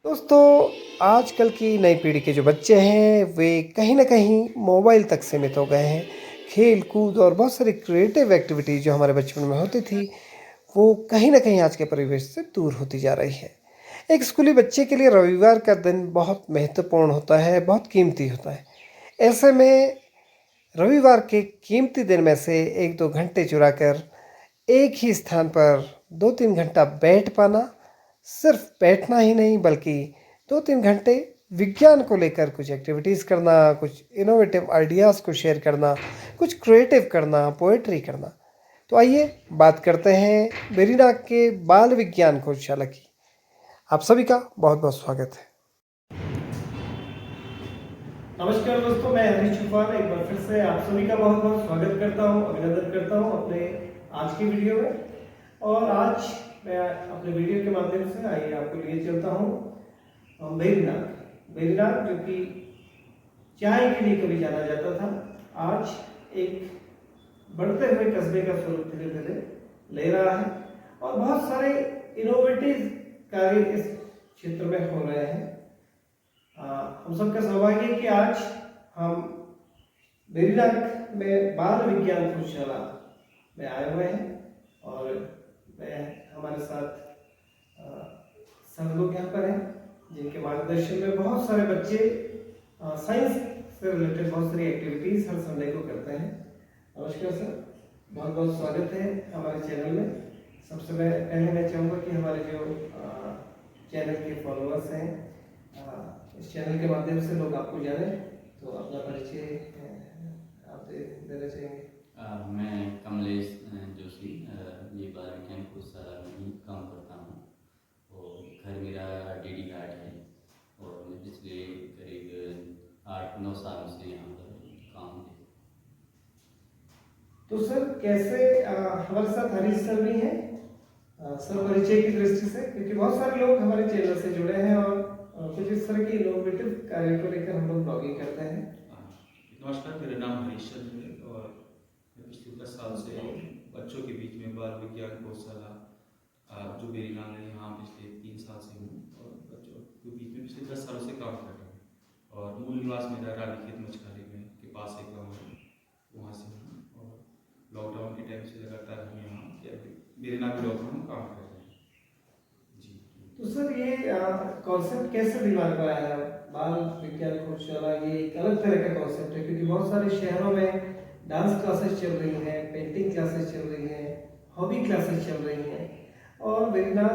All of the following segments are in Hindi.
दोस्तों, आजकल की नई पीढ़ी के जो बच्चे हैं, वे कहीं न कहीं मोबाइल तक सीमित हो गए हैं। खेल-कूद और बहुत सारी क्रिएटिव एक्टिविटीज़ जो हमारे बचपन में होती थी, वो कहीं न कहीं आज के परिवेश से दूर होती जा रही है। एक स्कूली बच्चे के लिए रविवार का दिन बहुत महत्वपूर्ण होता है, बहुत कीमती होता है। ऐसे में रविवार के कीमती दिन में से 1-2 घंटे चुरा कर एक ही स्थान पर 2-3 घंटा बैठ पाना, सिर्फ बैठना ही नहीं बल्कि 2-3 घंटे विज्ञान को लेकर कुछ एक्टिविटीज़ करना, कुछ इनोवेटिव आइडियाज़ को शेयर करना, कुछ क्रिएटिव करना, पोएट्री करना। तो आइए बात करते हैं वेरिनाग के बाल विज्ञान खोजशाला की। आप सभी का बहुत-बहुत स्वागत है। नमस्कार दोस्तों, मैं हरीश चौहान एक बार फिर से आप सभी का बहुत-बहुत स्वागत करता हूं, अभिनंदन करता हूं अपने आज की वीडियो में। और आज मैं अपने वीडियो के माध्यम से आइए आपको लिए चलता हूं वेरिनाग। वेरिनाग जो कि चाय के लिए कभी जाना जाता था, आज एक बढ़ते हुए कस्बे का स्वरूप धीरे-धीरे ले रहा है और बहुत सारे इनोवेटिव कार्य इस क्षेत्र में हो रहे हैं। हम सबका सौभाग्य है कि आज हम वेरिनाग में बाल विज्ञान खोजशाला में आए हुए हैं और हमारे साथ सब लोग यहाँ पर हैं जिनके मार्गदर्शन में बहुत सारे बच्चे साइंस से रिलेटेड बहुत सारी एक्टिविटीज़ हर संडे को करते हैं। नमस्कार सर, बहुत बहुत स्वागत है हमारे चैनल में। सबसे पहले मैं चाहूँगा कि हमारे जो चैनल के फॉलोअर्स हैं, इस चैनल के माध्यम से लोग आपको जाने, तो अपना परिचय आप देना चाहेंगे। मैं कमलेश जोशी ये बाल विज्ञान खोजशाला में ही काम करता हूँ और घर मेरा डीडी घाट है और मैं पिछले करीब 8-9 सालों से यहाँ पर काम है। तो सर कैसे हमारे साथ हरीश सर भी हैं, सर परिचय की दृष्टि से, क्योंकि बहुत सारे लोग हमारे चैनल से जुड़े हैं और कुछ इस तरह के इनोवेटिव कार्य को लेकर हम लोग ब्लॉगिंग करते हैं। नमस्कार, मेरा नाम हरीश चंद्र है और मैं पिछले 10 साल से बच्चों के बीच में बाल विज्ञान खोजशाला जो वेरिनाग है यहाँ पिछले 3 साल से हूँ और बच्चों के बीच में पिछले 10 सालों से काम कर रहा हूँ। और मूल निवास मेरा रानीखेत मछली में के पास एक गाँव है, वहाँ से हूँ और लॉकडाउन के टाइम से लगातार हम यहाँ वेरिनाग ब्लॉक में हम काम कर रहे हैं जी। तो सर ये कॉन्सेप्ट कैसे दिमाग में आया? बाल विज्ञान खोजशाला ये एक अलग तरह का कॉन्सेप्ट है, क्योंकि बहुत सारे शहरों में डांस क्लासेस चल रही हैं, पेंटिंग क्लासेस चल रही हैं, हॉबी क्लासेस चल रही हैं और वेरिनाग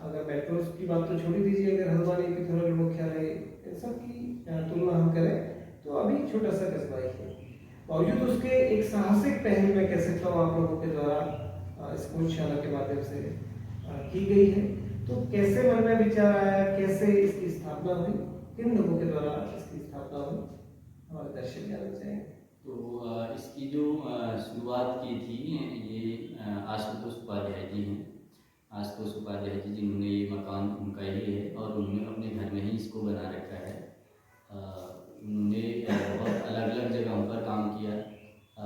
अगर मेट्रोस की बात तो छोड़ ही दीजिए, अगर हल्द्वानी पिथौरागढ़ मुख्यालय इन सब की तुलना हम करें तो अभी छोटा सा कस्बा ही है। बावजूद उसके एक साहसिक पहल में कह सकता हूँ आप लोगों के द्वारा इस खोजशाला के माध्यम से की गई है। तो कैसे मन में विचार आया, कैसे इसकी स्थापना हुई, किन लोगों के द्वारा इसकी स्थापना हुई, हमारे दर्शक जानना चाहेंगे। तो इसकी जो शुरुआत की थी ये आशुतोष उपाध्याय जी हैं। आशुतोष उपाध्याय जी जिन्होंने ये मकान उनका ही है और उन्होंने अपने घर में ही इसको बना रखा है। उन्होंने बहुत अलग अलग जगहों पर काम किया।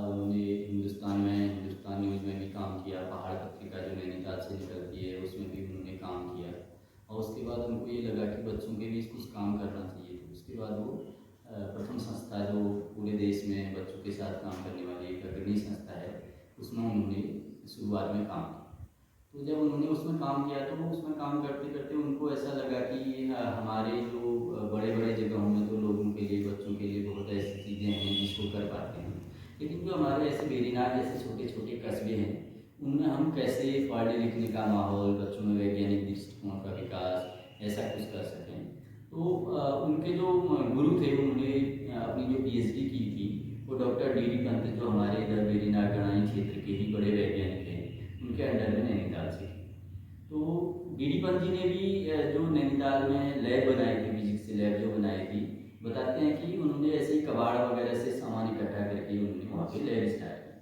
उन्होंने हिंदुस्तान न्यूज़ में भी काम किया, पहाड़ पत्रिका जो नैनीताल से निकलती है उसमें भी उन्होंने काम किया और उसके बाद उनको ये लगा कि बच्चों के बीच कुछ काम करना चाहिए। तो उसके बाद वो प्रथम संस्था जो पूरे देश में बच्चों के साथ काम करने वाली एक अग्रणी संस्था है, उसमें उन्होंने शुरुआत में काम किया। तो जब उन्होंने उसमें काम किया तो वो उसमें काम करते करते उनको ऐसा लगा कि हमारे जो बड़े बड़े जगहों में तो लोगों के लिए, बच्चों के लिए बहुत ऐसी चीज़ें हैं जिसको कर पाते हैं, लेकिन जो हमारे ऐसे वेरिनाग जैसे छोटे छोटे कस्बे हैं उनमें हम कैसे पढ़ने लिखने का माहौल, बच्चों में वैज्ञानिक दृष्टिकोण का विकास ऐसा कुछ कर सकें। तो उनके जो गुरु थे उन्होंने अपनी जो पीएचडी की थी वो डॉक्टर डी पंत जो हमारे इधर वेरिनाग गणाई क्षेत्र के ही बड़े वैज्ञानिक हैं, उनके अंडर में नैनीताल से की। तो डी पंत जी ने भी जो नैनीताल में लैब बनाई थी, फिजिक्स लैब जो बनाई थी, बताते हैं कि उन्होंने ऐसे ही कबाड़ वगैरह से सामान इकट्ठा करके उन्होंने वहाँ पे लैब स्टार्ट की।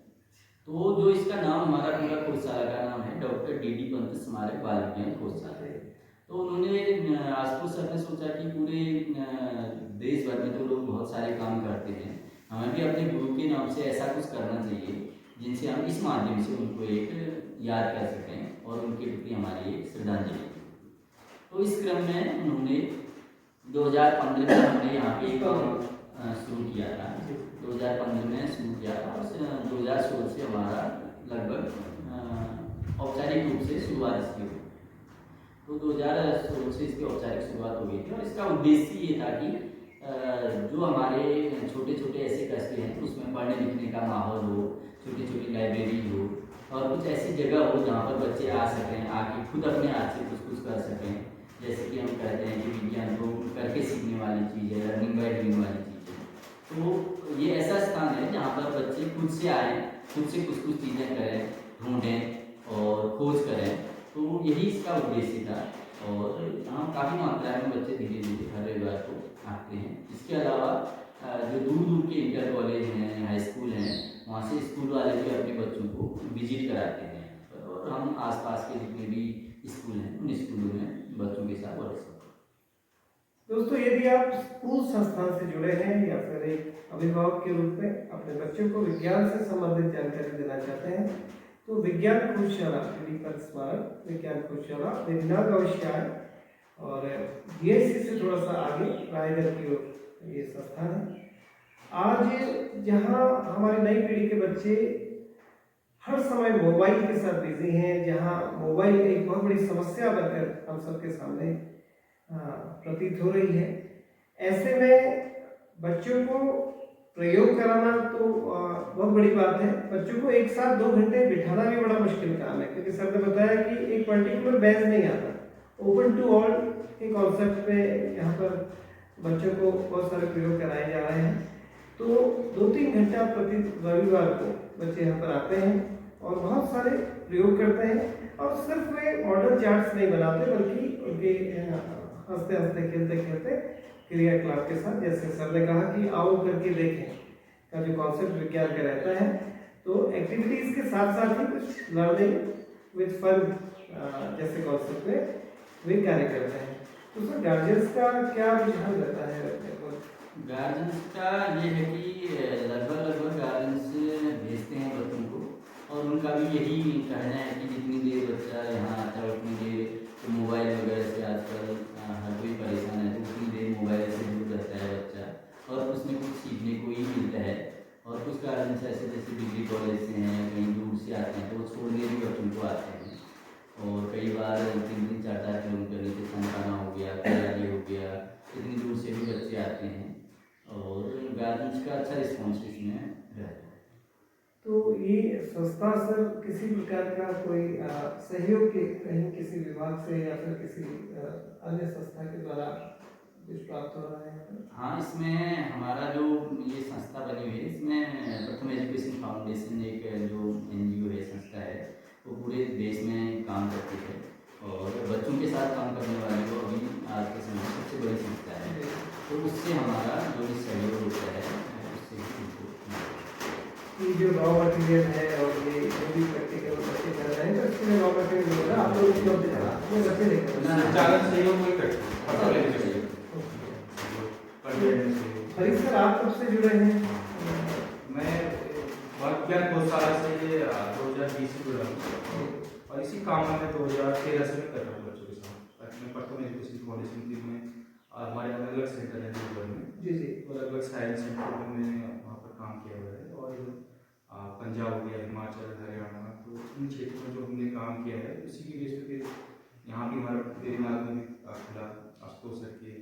तो जो इसका नाम हमारा पूरा खोजशाला का नाम है डॉक्टर डी पंत स्मारक बाल विज्ञान खोजशाला। तो उन्होंने आशुतोष सर ने सोचा कि पूरे देश भर में तो लोग बहुत सारे काम करते हैं, हमें भी अपने गुरु के नाम से ऐसा कुछ करना चाहिए जिनसे हम इस माध्यम से उनको एक याद कर सकें और उनके प्रति हमारी एक श्रद्धांजलि। तो इस क्रम में उन्होंने 2015 में हमने यहाँ पे काम शुरू किया था। 2015 में शुरू किया था और 2016 से हमारा लगभग औपचारिक रूप से शुरुआत इसकी हुई। तो 2016 से इसकी औपचारिक शुरुआत हो गई थी और इसका उद्देश्य ये था कि जो हमारे छोटे छोटे ऐसे कस्बे हैं उसमें पढ़ने लिखने का माहौल हो, छोटी छोटी लाइब्रेरी हो और कुछ ऐसी जगह हो जहाँ पर बच्चे आ सकें, आके खुद अपने हाथ से कुछ कर सकें। जैसे कि हम कहते हैं कि विज्ञान तो करके सीखने वाली चीज़ है, लर्निंग बाय डूइंग वाली चीज़ है। तो ये ऐसा स्थान है जहाँ पर बच्चे खुद से आएँ, खुद से कुछ चीज़ें करें, ढूंढें और खोज करें। तो यही इसका उद्देश्य था और यहाँ काफ़ी मात्रा में बच्चे धीरे धीरे हर रविवार को आते हैं। इसके अलावा जो दूर दूर के इंटर कॉलेज हैं, हाई स्कूल हैं, वहाँ से स्कूल वाले भी अपने बच्चों को विजिट कराते हैं और हम आसपास के जितने भी स्कूल हैं उन स्कूलों में बच्चों के साथ वर्कशॉप। दोस्तों, यदि आप स्कूल संस्थान से जुड़े हैं या फिर एक अभिभावक के रूप में अपने बच्चों को विज्ञान से संबंधित जानकारी देना चाहते हैं तो विज्ञान खोजशाला स्मारक विज्ञान खोजशाला वेदनाथ अवश्य आए और BSc से थोड़ा सा आगे रायगढ़ की ओर ये संस्थान है। आज जहाँ हमारी नई पीढ़ी के बच्चे हर समय मोबाइल के साथ बिजी हैं, जहाँ मोबाइल एक बहुत बड़ी समस्या बनकर हम सबके सामने प्रतीत हो रही है, ऐसे में बच्चों को प्रयोग कराना तो बहुत बड़ी बात है। बच्चों को एक साथ 2 घंटे बिठाना भी बड़ा मुश्किल काम है, क्योंकि सर ने बताया कि एक पर्टिकुलर बैच नहीं आता। ओपन टू ऑल के कॉन्सेप्ट पे यहाँ पर बच्चों को बहुत सारे प्रयोग कराए जा रहे हैं। तो 2-3 घंटा प्रति रविवार को बच्चे यहाँ पर आते हैं और बहुत सारे प्रयोग करते हैं और सिर्फ वे मॉडल चार्ट्स नहीं बनाते बल्कि उनके हंसते हंसते खेलते खेलते क्रियाकलाप के साथ, जैसे सर ने कहा कि आओ करके देखें का जो कॉन्सेप्ट विज्ञान का रहता है, तो एक्टिविटीज के साथ साथ ही कुछ लर्निंग विद फन जैसे कॉन्सेप्ट में वे कार्य करते हैं। तो सर गार्जियंस का क्या रुझान रहता है? गार्जियंस का ये है कि लगभग गार्जियंस भेजते हैं बच्चों को और उनका भी यही कहना है कि जितनी देर बच्चा यहाँ आता है उतनी देर तो मोबाइल वगैरह से आजकल हर कोई परेशान है, तो उतनी देर मोबाइल से दूर रहता है बच्चा और उसमें कुछ सीखने को ही मिलता है। और कुछ गार्जियंस ऐसे जैसे डिग्री कॉलेज से हैं, कहीं दूर से आते हैं, तो वो छोड़ने भी बच्चों को आते हैं और कई बार 3-3, 4-4 किलोमीटर नीचे संताना हो गया, कराली हो गया, इतनी दूर से भी बच्चे आते हैं और गार्जियंस का अच्छा रिस्पॉन्स इसमें रहता है। तो ये संस्था सर किसी प्रकार का कोई सहयोग के कहीं किसी विभाग से या फिर किसी अन्य संस्था के द्वारा कुछ प्राप्त हो रहा है? हाँ, इसमें हमारा जो ये संस्था बनी हुई है, इसमें प्रथम एजुकेशन फाउंडेशन एक जो NGO है, संस्था है, वो पूरे देश में काम करती है और बच्चों के साथ काम करने वाली वो अभी आज के समय में सबसे बड़ी संस्था है। तो उससे हमारा जो भी सहयोग होता है उससे ये जो रॉ मटेरियल है और ये जो भी प्रैक्टिकल बच्चे कर रहे हैं, तो इसमें रॉ मटेरियल मिलेगा आप लोग उपलब्ध है, वो बच्चे लेकर संचालन सहयोग कोई करते हरीश सर, आप कब से जुड़े हैं? मैं विज्ञान खोजशाला से 2020 से जुड़ा हूँ और इसी काम में 2013 से मैं कर रहा हूँ बच्चों के साथ। मैं प्रथम एजुकेशन फाउंडेशन की में हमारे अलग अलग सेंटर है देशभर में, जी अलग अलग साइंस सेंटर में मैंने वहाँ पर काम किया हुआ है और पंजाब हो गया, हिमाचल, हरियाणा, तो इन क्षेत्रों में जो हमने काम किया है इसी की बेस पे यहाँ भी हमारा वेदनाथ में भी खुला, आशुतोष सर के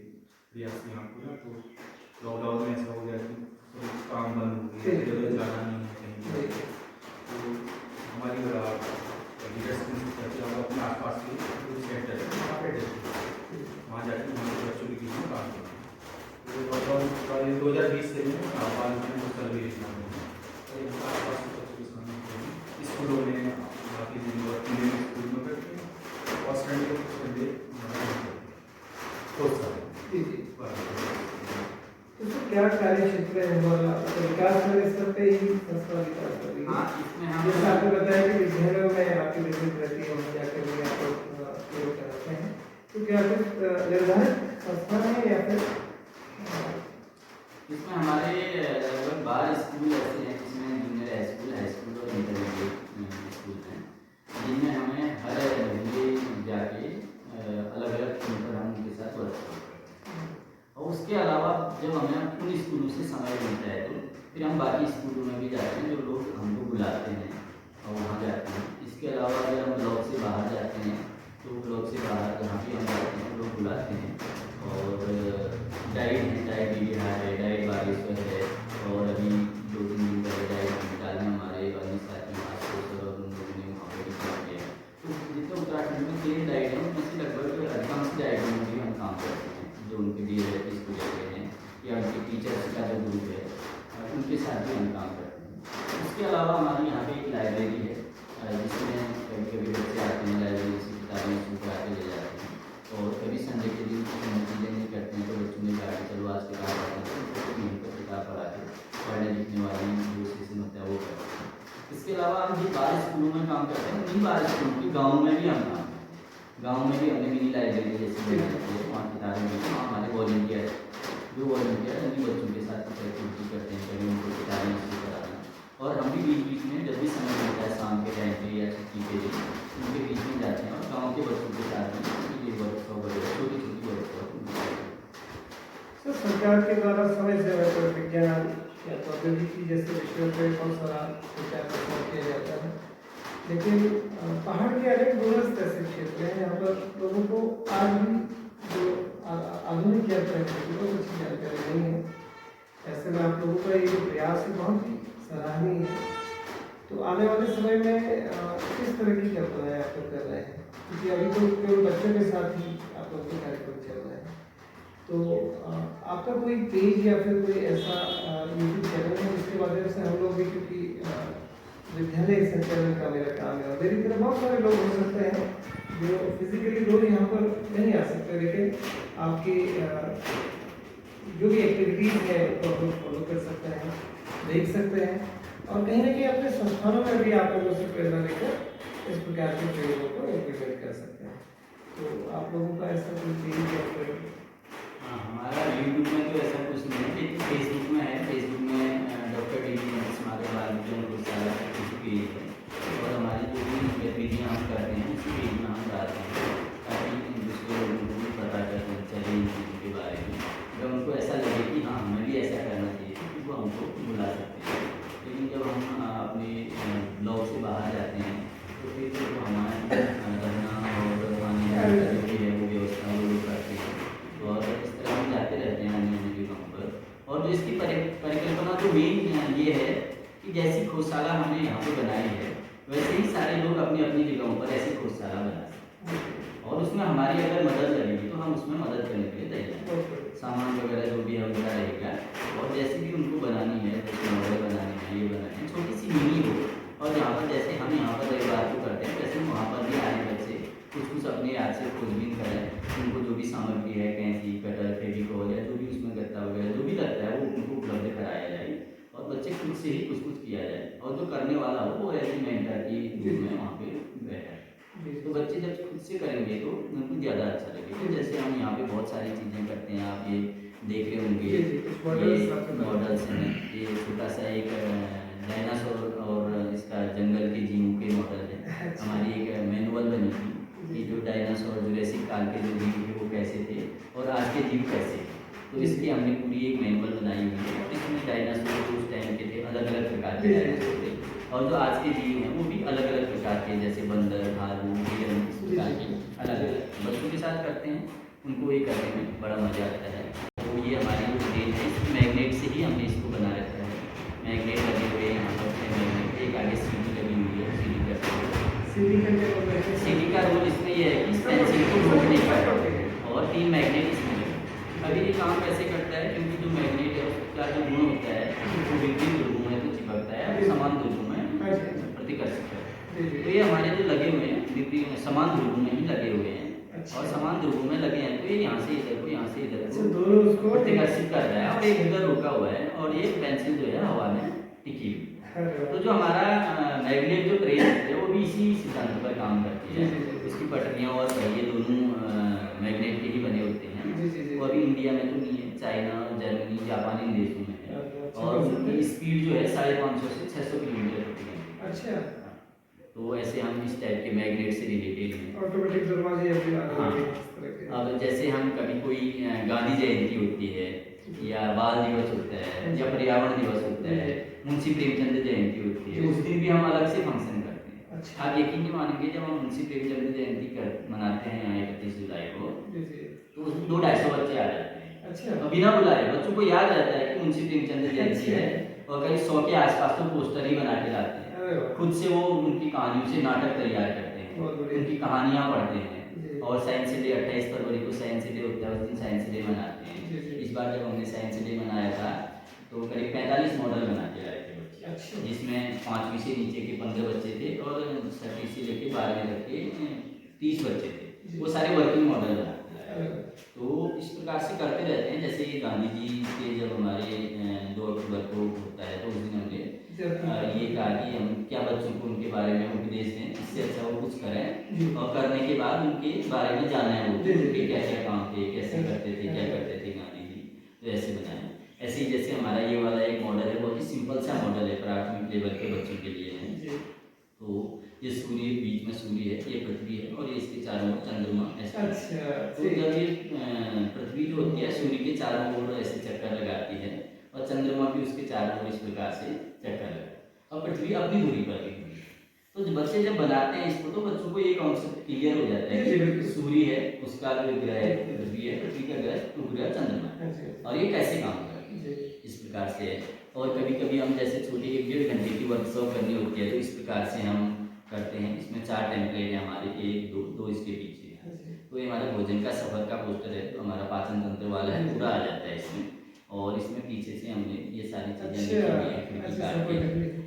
प्रयास यहाँ खुला। तो लॉकडाउन में ऐसा हो गया कि काम बंद हो गया, जगह जाना नहीं है कहीं, तो हमारी हम अपने आसपास के सेंटर है वहाँ जाकर वहाँ के बच्चों के बीच में काम करते हैं। तो लॉकडाउन 2020 से सर्वे आसपास के बच्चों के सामने स्कूलों में बाकी स्कूल में करते हैं और संडे तो क्या कार्य क्षेत्र है हमारा? विकास स्तर पे ही संस्था विकास कर रही है। जैसे आपने बताया कि विद्यालयों में आपकी विजिट रहती है, वहाँ जाकर भी आप प्रयोग कराते हैं, तो क्या कुछ निर्धारित संस्था है या फिर इसमें हमारे लगभग 12 स्कूल ऐसे हैं जिसमें जूनियर हाई स्कूल और इंटरमीडिएट स्कूल हैं, जिनमें हमें हर महीने जाके अलग अलग पर हम उनके साथ वर्क करते हैं। और उसके अलावा जब हमें उन स्कूलों से समय मिलता है तो फिर हम बाकी स्कूलों में भी जाते हैं, जो लोग हमको बुलाते हैं और वहाँ जाते हैं। इसके अलावा अगर हम ब्लॉक से बाहर जाते हैं तो ब्लॉक से बाहर जहाँ भी हम जाते हैं लोग बुलाते हैं। और डाइट है, डाइट बिहार है, डाइट बागेश्वर है, और अभी 2-3 दिन पहले डाइट निकालने हमारे अन्य साथी सर और उन लोगों ने वहाँ पर भी काम किया। तो जितने उत्तराखंड में 3 डाइट हैं उनमें से लगभग अधिकांश डाइट में भी हम काम करते हैं, जो उनके डी स्कूल हैं या उनके टीचर्स का जो ग्रुप है उनके साथ भी हम काम करते हैं। इसके अलावा हमारे यहाँ पे एक लाइब्रेरी है जिसमें कभी कभी बच्चे आते हैं, लाइब्रेरी से किताबें सुनकर आके ले जाते हैं। और कभी संडे के दिन चीज़ें नहीं करते हैं तो बच्चों ने कहा कि चलो आज किताब पढ़ते हैं, तो यहीं पर किताब पढ़ा के पढ़ने लिखने वाले जो सेशन होता है वो करते हैं। इसके अलावा हम जो 12 स्कूलों में काम करते हैं उन्हीं 12 स्कूलों के गाँव में भी हम काम करते हैं। गाँव में भी हमने मिनी लाइब्रेरी जैसी बनाई है, वहाँ किताबें मिलती हैं। हमारे वॉलंटियर जो वॉलंटियर उन्हीं बच्चों के साथ कुछ एक्टिविटी करते हैं, कभी उनको किताबें इश्यू कराना। और हम भी बीच बीच में जब भी समय मिलता है शाम के टाइम पे या छुट्टी के दिन उनके बीच में जाते हैं और गाँव के बच्चों के साथ में ये वर्कशॉप वगैरह छोटी छोटी वर्कशॉप। सर, सरकार के द्वारा समय समय पर विज्ञान या प्रौद्योगिकी जैसे विषयों पर बहुत सारा प्रचार प्रसार किया जाता है, लेकिन पहाड़ के अनेक दूरस्थ ऐसे क्षेत्र हैं जहाँ पर लोगों को आज भी जो आधुनिक यात्रा की बहुत अच्छी जानकारी नहीं है। ऐसे में आप लोगों का ये जो प्रयास है बहुत ही सराहनीय है। तो आने वाले समय में किस तरह की कल्पनाएं आप लोग कर रहे हैं, क्योंकि अभी तो केवल बच्चों के साथ ही आप लोग के कार्यक्रम चल रहे हैं। तो आपका कोई पेज या फिर कोई ऐसा यूट्यूब चैनल है जिसके माध्यम से हम लोग भी, क्योंकि विद्यालय संचालन का मेरा काम है और मेरी तरह बहुत सारे लोग हो सकते हैं जो फिजिकली रोज यहाँ पर नहीं आ सकते, लेकिन आपकी जो भी एक्टिविटीज़ है उनको हम फॉलो कर सकते हैं, देख सकते हैं और कहीं ना कहीं अपने संस्थानों में भी आप लोगों से प्रेरणा लेकर इस प्रकार के प्रयोगों को इम्प्लीमेंट कर सकते हैं। तो आप लोगों का ऐसा कोई पेज या फिर? हाँ, हमारा यूट्यूब में तो ऐसा कुछ नहीं है, लेकिन फेसबुक में है। फेसबुक में डॉक्टर डी स्मारक बालविज्ञान घोषाला पेज है और हमारी जो भी गतिविधियाँ हम करते हैं उसी पेज में हम डालते हैं ताकि दूसरे लोगों को भी पता चले इन चीज़ों के बारे में। जब उनको ऐसा लगे कि हाँ हमें भी ऐसा करना चाहिए तो वो हमको बुला सकते हैं। लेकिन जब हम अपने ब्लॉग से बाहर जाते हैं तो फिर जो हमारे रहना और पानी का जो भी है वो व्यवस्था वो लोग करते हैं और इस तरह हम जाते रहते हैं अन्य अन्य जगहों पर। और जो इसकी परिकल्पना जो मेन ये है कि जैसी खोजशाला हमने यहाँ पे बनाई है वैसे ही सारे लोग अपनी अपनी जगहों पर ऐसी खोजशाला बना सकते हैं और उसमें हमारी अगर मदद लगेगी तो हम उसमें मदद करने के लिए तैयार हैं। सामान वगैरह जो भी है उनका रहेगा और जैसे भी उनको बनानी है, जैसे मॉडल बनाने हैं, ये बनाने हैं, छोटी सी मिनी हो। और जहाँ पर जैसे हम यहाँ पर रविवार को करते हैं वैसे वहाँ पर भी आए बच्चे कुछ अपने याद से खोजबीन करें, उनको जो भी सामग्री है कैंची, कटर, फेविकॉल या जो भी उसमें गत्ता वगैरह जो भी लगता है वो उनको उपलब्ध कराया जाए और बच्चे खुद से ही कुछ किया जाए और जो करने वाला हो वो ऐसी मेंटर की रूप में वहाँ पे बैठा है। तो बच्चे जब खुद से करेंगे तो उनको ज़्यादा अच्छा लगेगा। जैसे हम यहाँ पे बहुत सारी चीज़ें करते हैं, आप ये देख रहे होंगे, ये मॉडल्स हैं, ये छोटा सा एक डायनासोर और इसका जंगल के जीवों के मॉडल है। हमारी एक मैनुअल बनी थी कि जो डायनासोर जुरासिक काल के जो जीव थे वो कैसे थे और आज के जीव कैसे थे, तो इसकी हमने पूरी एक मैनुअल बनाई हुई है और इसमें डायनासोर जो उस टाइम के थे अलग अलग प्रकार के डायनासोर थे और जो आज के जीव हैं वो भी अलग अलग प्रकार के, जैसे बंदर, भालू, हिरण, इस प्रकार के अलग अलग बच्चों के साथ करते हैं। उनको ये करने में बड़ा मज़ा आता है। तो ये हमारी जो स्टेज है इसकी मैग्नेट से ही हमने इसको बना रखा है। मैग्नेट लगे हुए हैं यहाँ पर, मैग्नेट एक आगे सीढ़ी लगी हुई है, सीढ़ी करके सीढ़ी का रोल इसमें यह है कि पेंसिल को रोकने का और 3 मैग्नेट इसमें लगे। अभी ये काम कैसे करता है, क्योंकि जो मैग्नेट है उसका जो गुण होता है वो विपरीत ध्रुवों में तो चिपकता है, समान ध्रुवों में प्रतिकर्षित है। तो ये हमारे जो लगे हुए हैं विपरीत समान ध्रुवों में ही लगे हुए हैं और समान ध्रुवों में लगे हैं तो ये यहाँ से इधर को, यहाँ से इधर को प्रतिकर्षित कर रहा है और एक इधर रुका हुआ है और ये पेंसिल जो है हवा में टिकी हुई। तो जो हमारा मैग्नेट जो प्रेस है वो भी इसी सिद्धांत पर काम करती है। इसकी पटरियाँ और पहिए दोनों मैग्नेट के ही बने होते हैं। वो अभी इंडिया में तो नहीं है, चाइना, जर्मनी, जापान इन देशों में है और उनकी स्पीड जो है 550 से 600 किलोमीटर होती है। अच्छा, तो ऐसे हम इस टाइप के मैग्नेट से रिलेटेड हैं। ऑटोमेटिक दरवाजे या फिर हाँ। इस तरह के। अब जैसे हम कभी कोई गांधी जयंती होती है या बाल दिवस होता है या पर्यावरण दिवस होता है, मुंशी प्रेमचंद जयंती होती है, उस दिन भी हम अलग से फंक्शन करते हैं। अच्छा। आप यकीन नहीं मानेंगे, जब हम मुंशी प्रेमचंद जयंती मनाते हैं यहाँ 31 जुलाई को, तो उसमें 200-250 बच्चे आ जाते हैं। अच्छा। और बिना बुलाए बच्चों को याद रहता है कि मुंशी प्रेमचंद जयंती है, और करीब 100 के आसपास तो पोस्टर ही बना के लाते हैं। खुद से वो उनकी कहानियों से नाटक तैयार करते हैं, उनकी कहानियाँ पढ़ते हैं। और साइंस डे 28 फरवरी को साइंस डे होता है, उस दिन साइंस डे मनाते हैं। इस बार जब हमने साइंस डे मनाया था तो करीब 45 मॉडल बना के लाए थे बच्चे, जिसमें 5वीं से नीचे के 15 बच्चे थे और 6वीं से लेके 12वीं तक के 30 बच्चे थे। वो सारे वर्किंग मॉडल बनाते हैं। तो इस प्रकार से करते रहते हैं। जैसे गांधी जी के जब हमारे 2 अक्टूबर को होता है, तो उस दिन हमने ये कहा कि हम क्या बच्चों को उनके बारे में उपदेश दें, इससे अच्छा वो कुछ करें, और करने के बाद उनके बारे में जाना है, उनके क्या क्या काम थे, कैसे करते थे, क्या करते थे गांधी जी, तो ऐसे बनाए। ऐसे ही जैसे हमारा ये वाला एक मॉडल है, बहुत ही सिंपल सा मॉडल है, प्राथमिक लेवल के बच्चों के लिए है। तो ये सूर्य, बीच में सूर्य है, ये पृथ्वी है, और ये इसके चारों ओर चंद्रमा ऐसा। तो जब ये पृथ्वी जो होती है सूर्य के चारों ओर ऐसे चक्कर लगाती है, और चंद्रमा भी उसके चारों ओर इस प्रकार से चक्कर लगाती है, और पृथ्वी अपनी दूरी पर भी। तो जब बच्चे जब बनाते हैं इसको, तो बच्चों को ये कॉन्सेप्ट क्लियर हो जाता है कि सूर्य है, उसका जो ग्रह है पृथ्वी है, पृथ्वी का ग्रह उपग्रह चंद्रमा है, और ये कैसे काम कर रहा है, इस प्रकार से है। और कभी कभी हम जैसे छोटे 1-1.5 घंटे की वर्कशॉप करनी होती है, तो इस प्रकार से हम करते हैं। इसमें 4 टेम्पलेट हैं हमारे, 1-2 इसके पीछे है। तो ये हमारा भोजन का सफर का पोस्टर है, तो हमारा पाचन तंत्र वाला है, पूरा आ जाता है इसमें। और इसमें पीछे से हमने ये सारी चीजें लिखी हुई हैं, खिड़की काट के।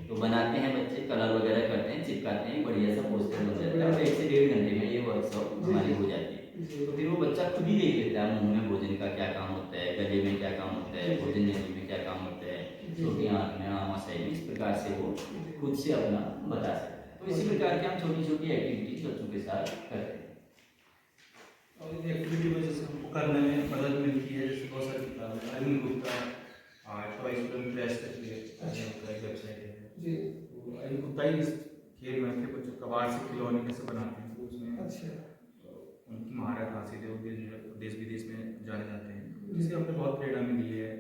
तो बनाते हैं बच्चे, कलर वगैरह करते हैं, चिपकाते हैं, बढ़िया सा पोस्टर बन जाता है, और 1 से 1.5 घंटे में ये वर्कशॉप हमारी हो जाती है। तो फिर वो बच्चा खुद ही देख लेता है मुंह में भोजन का क्या काम होता है, गले में क्या काम होता है, भोजन नली में क्या काम होता है, छोटी आंख में, आमाशय में, इस प्रकार से वो खुद से अपना बता सकता है। तो इसी प्रकार के हम छोटी छोटी एक्टिविटीज बच्चों के साथ करते हैं। और इन एक्टिविटी में जैसे हमको करने में मदद मिलती है, जैसे बहुत सारी किताबें, Arvind Gupta toy student press करके एक वेबसाइट है, तो अरविंद गुप्ता ही इस खेल में के बच्चों कबाड़ से खिलौने कैसे बनाते हैं, तो उसमें उनकी महारत हासिल है, वो देश विदेश में जाने जाते हैं, जिससे हमने बहुत प्रेरणा मिली है।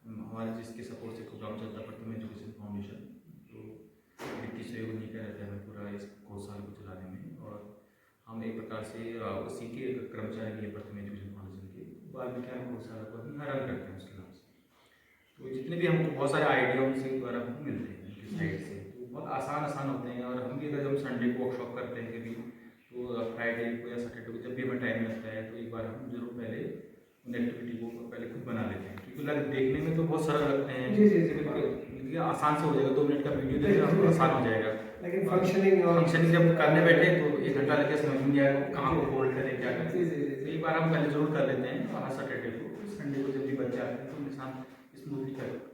हमारे जिसके सपोर्ट से प्रोग्राम चलता है प्रथम एजुकेशन फाउंडेशन, तो वित्तीय सहयोग नहीं कर रहता है हमें पूरा इस कोर्स को चलाने में, और हम एक प्रकार से उसी के कर्मचारी भी है प्रथम एजुकेशन फाउंडेशन के, बाल विज्ञान कोर्स को हम रन करते हैं उसके नाम से। तो जितने भी हमको बहुत सारे आइडिया उनसे द्वारा हमको मिलते हैं उनकी साइड से, तो बहुत आसान होते हैं। और हम भी अगर जब संडे को वर्कशॉप करते हैं कभी, तो फ्राइडे को या सैटरडे को जब भी हमें टाइम लगता है, तो एक बार हम जरूर पहले उन एक्टिविटी को पहले खुद बना लेते हैं, क्योंकि देखने में तो बहुत सरल लगते हैं, आसान से हो जाएगा, 2 मिनट का वीडियो देखना आपको आसान हो जाएगा, लेकिन फंक्शनिंग जब करने बैठे तो 1 घंटा लगे, समझ में नहीं आएगा कहाँ को होल्ड करें, क्या करें। तो एक बार हम पहले जरूर कर लेते हैं, और हर सैटरडे को, संडे को जब भी बच्चे आते हैं तो उनके साथ स्मूथली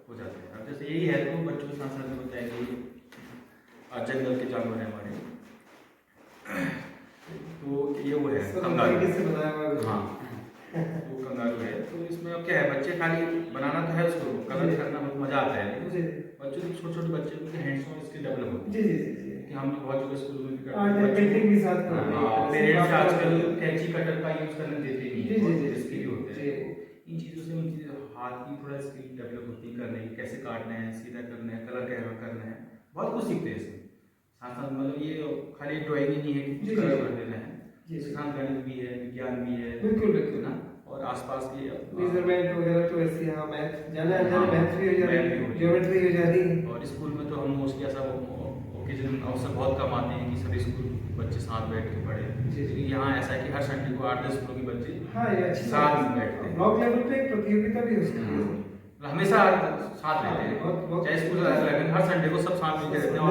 हो जाते हैं। अब जैसे यही है, तो बच्चों के साथ साथ होता है कि जंगल के जानवर हैं हमारे, तो ये वो है कंगारू। हाँ, वो कंगारू है। तो इसमें अब क्या है, बच्चे खाली बनाना तो है, उसको कलर करना बहुत मजा आता है, बच्चों को छोटे छोटे बच्चे उनके हैंड्स ऑन स्किल डेवलप होती है, कि हम बहुत जगह स्कूल में भी करते हैं। पेरेंट्स आजकल कैंची कटर का यूज करने देते नहीं, स्किल होते हैं, इन चीज़ों से उनकी हाथ की थोड़ा स्किल डेवलप होती है, करने की, कैसे काटना है, सीधा करना है, कलर कैसे करना है, बहुत कुछ सीखते हैं इसमें। साथ साथ मतलब ये खाली ड्राइंग ही नहीं है कि कलर कर देना है, इसके साथ गणित भी है, विज्ञान भी है, बिल्कुल ना, और आसपास की मेजरमेंट वगैरह, तो ऐसे यहाँ मैथ जाना मैथ भी हो जाती है, ज्योमेट्री हो जाती है। और स्कूल में तो हम मोस्टली ऐसा ओकेजन अवसर बहुत कम आते हैं कि सभी स्कूल बच्चे साथ बैठ के पढ़े। यहाँ ऐसा है कि हर संडे को 8-10 स्कूलों के बच्चे साथ में बैठते हैं। ब्लॉक लेवल पे एक प्रतियोगिता भी हो सकती है, हमेशा साथ रहते हैं, चाहे स्कूल हर संडे को सब साथ मिलकर रहते हैं,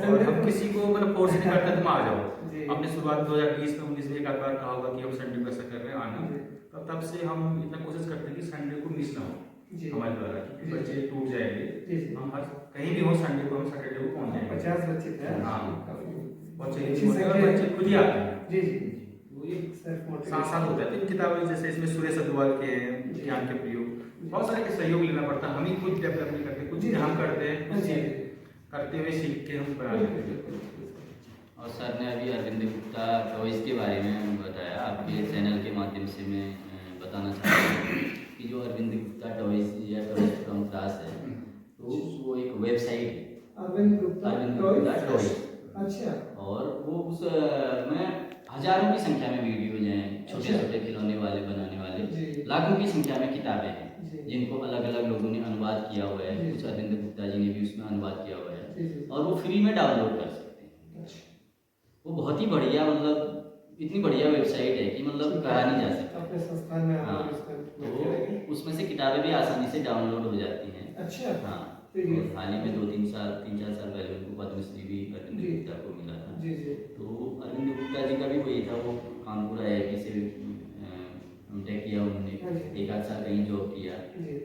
और हम किसी को मतलब फोर्स नहीं करते तुम आ जाओ। हमने शुरुआत 2020 में 19 में एक बार कहा होगा कि हम संडे को ऐसा कर रहे हैं आना, तब से हम इतना कोशिश करते हैं कि संडे को मिस ना हो हमारे द्वारा, क्योंकि बच्चे टूट जाएंगे। हम हर कहीं भी हो संडे को, हम सैटरडे को पहुंच जाएंगे। 50 बच्चे थे। हाँ, बच्चे खुद ही आते हैं। साथ साथ होता है। तो किताबें जैसे इसमें सुरेश अग्रवाल के हैं, ज्ञान के प्रयोग, बहुत सारे के सहयोग लेना पड़ता है, हम ही खुद डेवलप नहीं करते, कुछ हम करते हैं, करते हुए सीख के हम बना लेते हैं। और सर ने अभी अरविंद गुप्ता टॉयज़ के बारे में बताया, आपके चैनल के माध्यम से मैं बताना चाहता हूँ कि जो अरविंद गुप्ता टॉयज़ या टॉयज़ फ्रॉम क्लास है, तो वो एक वेबसाइट है अरविंद गुप्ता टॉयज़। अच्छा। और वो उस में हजारों की संख्या में वीडियोज हैं, छोटे छोटे खिलौने वाले बनाने वाले, लाखों की संख्या में किताबें हैं जिनको अलग अलग लोगों ने अनुवाद किया हुआ है। कुछ अरविंद गुप्ता जी ने भी उसमें अनुवाद किया हुआ है और वो फ्री में डाउनलोड कर सकते हैं। वो बहुत ही बढ़िया, मतलब इतनी बढ़िया वेबसाइट है कि मतलब कहा नहीं जा सकता। अपने संस्थान में हाँ, तो उसमें से किताबें भी आसानी से डाउनलोड हो जाती हैं। अच्छा। हाँ, और हाल ही में 3 4 साल पहले उनको पद्मश्री भी अरविंद गुप्ता को मिला था। तो अरविंद गुप्ता जी का भी वही था, वो कानपुर IIT से एमटेक किया उन्होंने, 1 आध साल कहीं जॉब किया।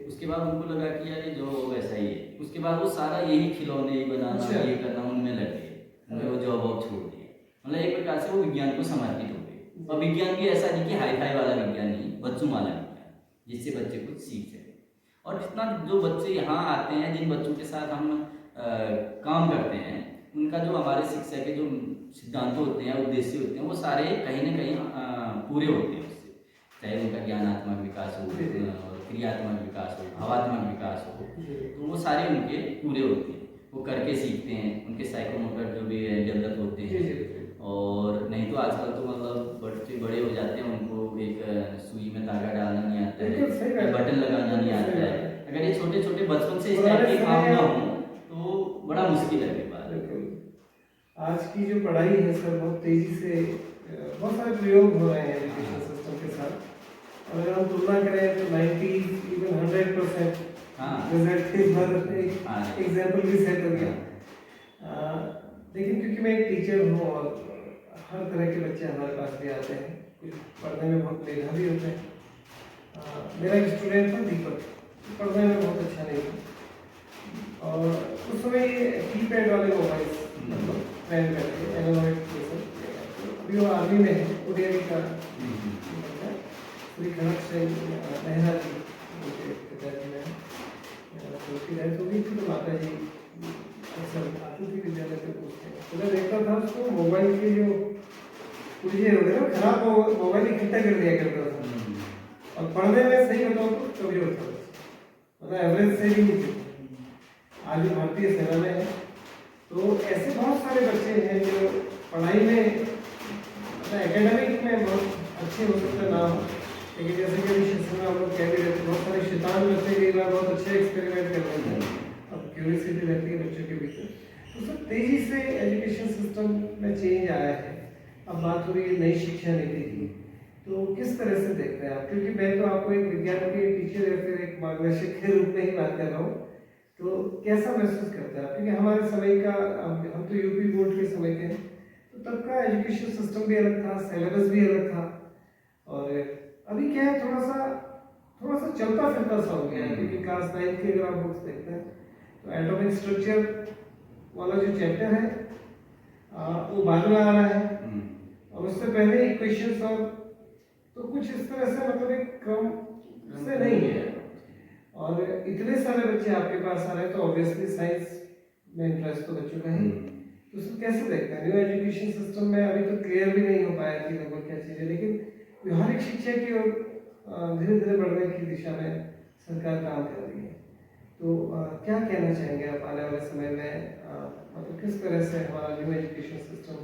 उसके बाद उनको लगा कि यार ये जॉब वैसा ही है। उसके बाद वो सारा यही खिलौने बनाना, ये करना उनमें लग गए, उन्होंने वो जॉब वॉब छोड़ दिया। मतलब एक प्रकार से वो विज्ञान को समर्पित हो गए। और विज्ञान भी ऐसा नहीं कि हाई फाई वाला विज्ञान नहीं, बच्चों वाला विज्ञान, जिससे बच्चे कुछ सीख सके। और जितना जो बच्चे यहाँ आते हैं, जिन बच्चों के साथ हम काम करते हैं, उनका जो हमारे शिक्षा के जो सिद्धांत होते हैं, उद्देश्य होते हैं, वो सारे कहीं ना कहीं पूरे होते हैं उससे। चाहे उनका ज्ञानात्मक विकास हो और क्रियात्मक विकास हो, भावात्मक विकास हो, तो वो सारे उनके पूरे होते हैं। वो करके सीखते हैं, उनके साइकोमोटर जो भी डेवलप होते हैं। और नहीं तो आजकल तो मतलब बच्चे बड़े हो जाते हैं, उनको एक सुई में धागा डालना नहीं आता है, बटन लगाना नहीं आता है। अगर ये छोटे छोटे बचपन से इस टाइप के काम ना हो तो बड़ा मुश्किल है। आज की जो पढ़ाई है सर, बहुत तेजी से बहुत सारे प्रयोग हो रहे हैं एजुकेशन सिस्टम के साथ। अगर हम तुलना करें तो 90 इवन 100% रिजल्ट के बाद एग्जाम्पल भी सेट हो गया। लेकिन क्योंकि मैं एक टीचर हूँ और हर तरह के बच्चे हमारे पास भी आते हैं, कुछ पढ़ने में बहुत मेधावी होते हैं। मेरा एक स्टूडेंट था दीपक, पढ़ने में बहुत अच्छा नहीं था और उस समय ये कीपैड वाले मोबाइल ट्रेंड करते हैं, एनालॉग जैसे। अभी वो आर्मी में है, उड़िया का पूरी खड़क से लहरा जी उनके पिताजी में तो उसकी डेथ हो गई थी। तो माता जी अक्सर आती थी विद्यालय पे पूछते हैं, तो मैं देखता था उसको मोबाइल के जो पुर्जे होते हैं ना, खराब मोबाइल इकट्ठा कर दिया करता था और पढ़ने में सही बताऊँ तो कमजोर था, मतलब एवरेज से भी नीचे। आज भारतीय सेना में है। तो ऐसे बहुत सारे बच्चे हैं जो पढ़ाई में, मतलब एकेडमिक में बहुत अच्छे हो सकते ना हो, लेकिन जैसे कि अभी शिक्षा में हम लोग कह भी रहते हैं, बहुत सारे शैतान बच्चे कई बार बहुत अच्छे एक्सपेरिमेंट कर रहे हैं। अब क्यूरियोसिटी रहती है बच्चों के भीतर, तो सब तेजी से एजुकेशन सिस्टम में चेंज आया है। अब बात हो रही है नई शिक्षा नीति की, तो किस तरह से देखते हैं आप? क्योंकि मैं तो आपको एक विज्ञान के टीचर या फिर एक मार्गदर्शक के रूप में ही बात कर रहा हूँ, तो कैसा महसूस करते हैं आप? क्योंकि हमारे समय का, हम तो यूपी बोर्ड के समय के हैं, तो तब का एजुकेशन सिस्टम भी अलग था, सिलेबस भी अलग था। और अभी क्या है, थोड़ा सा चलता फिरता सा हो गया है। क्योंकि क्लास 9 की अगर आप बुक्स देखते हैं तो एटॉमिक स्ट्रक्चर वाला जो चैप्टर है वो बाद में आ रहा है और उससे पहले इक्वेशंस और तो कुछ इस तरह से, मतलब एक क्रम से नहीं है। और इतने सारे बच्चे आपके पास आ रहे हैं तो ऑब्वियसली साइंस में इंटरेस्ट तो बच्चों का है। तो उसको कैसे देखते हैं? न्यू एजुकेशन सिस्टम में अभी तो क्लियर भी नहीं हो पाया कि लगभग क्या चीज़ है, लेकिन व्यवहारिक शिक्षा की ओर धीरे धीरे बढ़ने की दिशा में सरकार काम कर रही है। तो क्या कहना चाहेंगे आप आने वाले समय में, मतलब किस तरह से हमारा न्यू एजुकेशन सिस्टम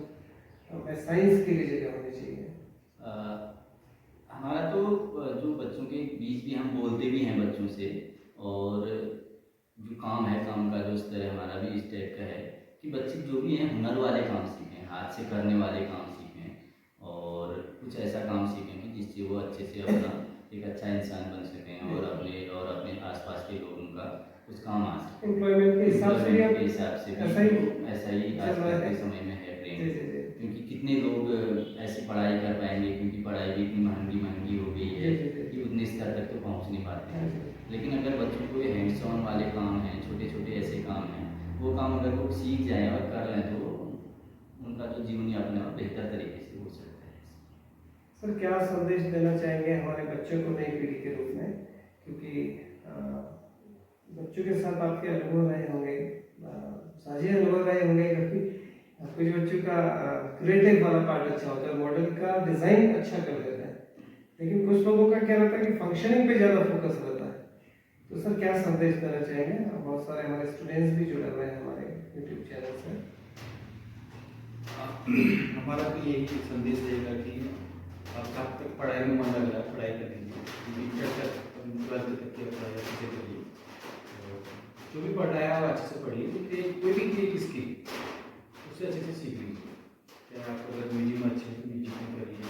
में साइंस की भी जगह होनी चाहिए? हमारा तो जो बच्चों के बीच भी हम बोलते भी हैं बच्चों से, और जो काम है, काम का जो स्तर है हमारा भी इस टाइप का है कि बच्चे जो भी हैं हुनर वाले काम सीखें, हाथ से करने वाले काम सीखें और कुछ ऐसा काम सीखें कि जिससे वो अच्छे से अपना एक अच्छा इंसान बन सकें और अपने आसपास के लोगों का कुछ काम आ सके। एम्प्लॉयमेंट के हिसाब से भी ऐसा ही आजकल के समय में है ट्रेंड। क्योंकि कितने लोग ऐसी पढ़ाई कर पाएंगे, क्योंकि पढ़ाई भी इतनी महंगी हो गई है कि उतने स्तर तक तो पहुंच नहीं पाते हैं। लेकिन अगर बच्चों को ये हैंड्स ऑन वाले काम हैं, छोटे छोटे ऐसे काम हैं, वो काम अगर वो सीख जाएं और कर लें तो उनका जो जीवन यापन है बेहतर तरीके से हो सकता है। सर, क्या संदेश देना चाहेंगे हमारे बच्चों को नई पीढ़ी के रूप में? क्योंकि बच्चों के साथ आपके अनुभव रहे होंगे, साझे अनुभव रहे होंगे काफी। कुछ बच्चों का क्रिएटिव वाला पार्ट अच्छा होता है, मॉडल का डिजाइन अच्छा कर देता है, लेकिन कुछ लोगों का क्या रहता है कि फंक्शनिंग पे ज्यादा फोकस रहता है। तो सर क्या संदेश देना चाहेंगे? बहुत सारे हमारे स्टूडेंट्स भी जुड़े हुए हैं हमारे यूट्यूब चैनल से। हमारा तो यही संदेश रहेगा कि आप कब तक पढ़ाई में मन लग रहा है पढ़ाई करेंगे, इंटर तक 12th तक की पढ़ाई अच्छे से करिए, जो भी पढ़ रहा है आप अच्छे से पढ़िए। कोई भी क्रिएटिव स्किल उससे अच्छे से सीख लीजिए। चाहे आप अगर म्यूजिक में अच्छे से म्यूजिक में करिए,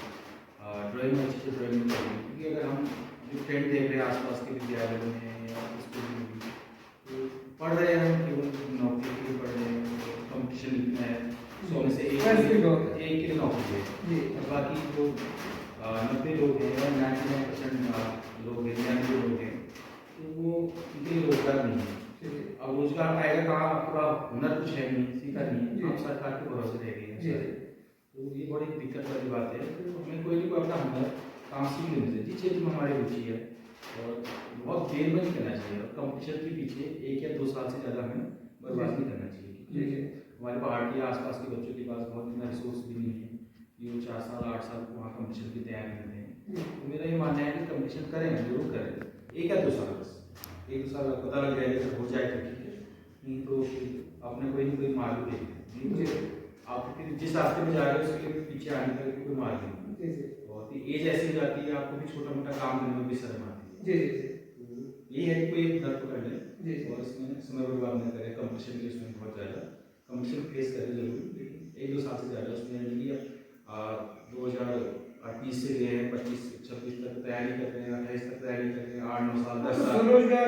ड्राइंग में अच्छे से ड्राइंग में करिए। क्योंकि अगर हम जो ट्रेंड देख रहे हैं आसपास के विद्यालयों में या स्कूल में भी, तो पढ़ रहे हैं हम केवल नौकरी के लिए पढ़ रहे हैं, कंपटीशन इतना है, 100 में से एक के लिए नौकरी है, और बाकी जो 90 लोग हैं या 99% लोग हैं, 99 लोग हैं, तो वो उनके लिए रोजगार नहीं है। अब रोजगार आएगा कहाँ? आपका हुनर कुछ है नहीं, सीखा नहीं, आप सरकार के भरोसे रह गए हैं। तो ये बड़ी दिक्कत वाली बात है। तो हमें कोई अपना हुनर काम सीख लेना चाहिए जिस क्षेत्र में हमारी रुचि है, और बहुत देर में नहीं करना चाहिए। और कंपटीशन के पीछे 1 या 2 साल से ज़्यादा हमें बर्बाद नहीं करना चाहिए, क्योंकि हमारे पहाड़ के आसपास के बच्चों के पास बहुत इतना रिसोर्स भी नहीं है कि वो 4 साल 8 साल वहाँ कंपटीशन की तैयारी करते हैं। तो मेरा ये मानना है कि कंपटीशन करें, जरूर करें, 1 या 2 साल, बस 1-2 साल पता लग जाएगा, जब हो जाए तो ठीक है, नहीं तो आपने कोई ना कोई मार्ग देख आप फिर जिस रास्ते में जा रहे हो उसके पीछे आने का कोई मार्ग नहीं। बहुत ही एज ऐसी हो जाती है, आपको भी छोटा मोटा काम करने में भी शर्म आती है। तो यही है कि कोई एक दर पकड़ ले और इसमें समय बर्बाद न करें। कंपटीशन के इसमें बहुत ज़्यादा कंपटीशन फेस करें जरूर, लेकिन 1-2 साल से ज़्यादा उसमें नहीं। 2028 से गए हैं 25-26 तक तैयारी कर रहे हैं, 28 तक तैयारी कर रहे हैं, 8-9 साल 10 साल स्वरोजगार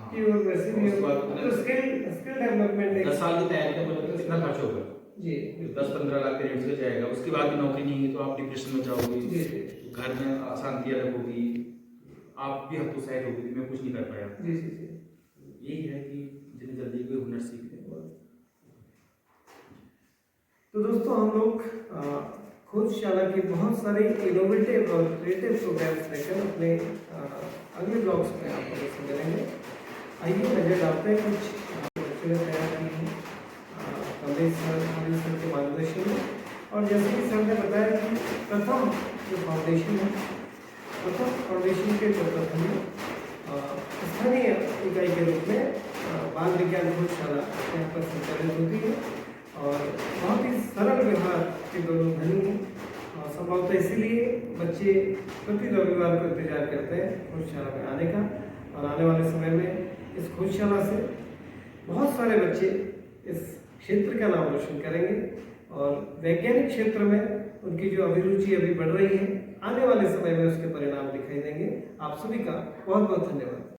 की ओर वैसे भी तो स्किल डेवलपमेंट 10 साल की तैयारी का मतलब कितना खर्च होगा जी, 10-15 लाख के रेंज से जाएगा। उसके बाद भी नौकरी नहीं है तो आप डिप्रेशन में जाओगे, घर में अशांति अलग होगी, आप भी हतोत्साहित होगी कि मैं कुछ नहीं कर पाया। यही है कि जितनी जल्दी कोई हुनर सीख ले। तो दोस्तों हम लोग खोजशाला के बहुत सारे इनोवेटिव और क्रिएटिव प्रोग्राम्स लेकर अपने अगले ब्लॉग्स में आप लोगों से मिलेंगे। आइए नजर डालते हैं कुछ बच्चों ने तैयार की है कमलेश सर के मार्गदर्शन में। और जैसे कि सर ने बताया कि प्रथम जो फाउंडेशन है, प्रथम फाउंडेशन के प्रथम स्थानीय इकाई के रूप में बाल विज्ञान खोजशाला यहाँ पर संचालित होती है और बहुत ही सरल व्यवहार के दोनों धनी हैं। संभवतः इसीलिए बच्चे प्रति रविवार को इंतजार करते हैं खोजशाला में आने का। और आने वाले समय में इस खोजशाला से बहुत सारे बच्चे इस क्षेत्र का नाम रोशन करेंगे और वैज्ञानिक क्षेत्र में उनकी जो अभिरुचि अभी बढ़ रही है, आने वाले समय में उसके परिणाम दिखाई देंगे। आप सभी का बहुत बहुत धन्यवाद।